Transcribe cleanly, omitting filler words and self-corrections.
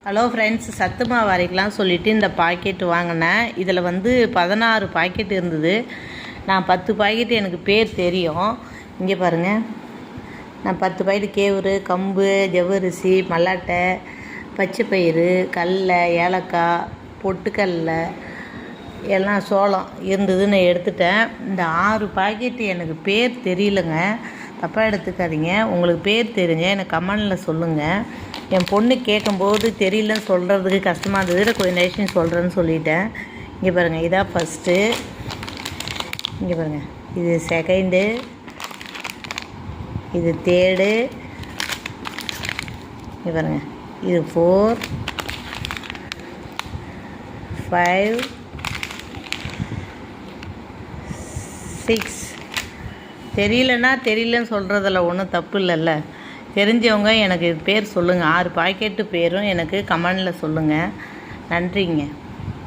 Hello friends, சத்து மாவு அரைக்கலாம் சொல்லிவிட்டு இந்த பாக்கெட் வாங்கினேன். இதில் 16 பாக்கெட் இருந்தது. நான் 10 பாக்கெட் எனக்கு பேர் தெரியும். இங்கே பாருங்கள், நான் 10 பாக்கெட் கேவுரு, கம்பு, ஜவ்வரிசி, மல்லாட்டை, பச்சைப்பயிறு, கடலை, ஏலக்காய், பொட்டுக்கடலை, எல்லாம் சோளம் இருந்தது. நான் எடுத்துட்டேன். இந்த 6 பாக்கெட் எனக்கு பேர் தெரியலங்க, தப்பாக எடுத்துக்காதீங்க. உங்களுக்கு பேர் தெரிஞ்ச எனக்கு கமெண்டில் சொல்லுங்கள். என் பொண்ணு கேட்கும்போது தெரியலன்னு சொல்கிறதுக்கு கஷ்டமாக இருந்தது. கொஞ்சம் நேஷன் சொல்கிறேன்னு சொல்லிட்டேன். இங்கே பாருங்கள், இதான் ஃபஸ்ட்டு. இங்கே பாருங்கள், இது செகண்டு, இது தேர்டு, இங்கே பாருங்கள், இது 4, 5, 6. தெரியலன்னு சொல்கிறதில்ல ஒன்றும் தப்பு இல்லைல்ல. தெரிஞ்சவங்க எனக்கு பேர் சொல்லுங்கள். 6 பாக்கெட்டு பேரும் எனக்கு கமெண்டில் சொல்லுங்கள். நன்றிங்க.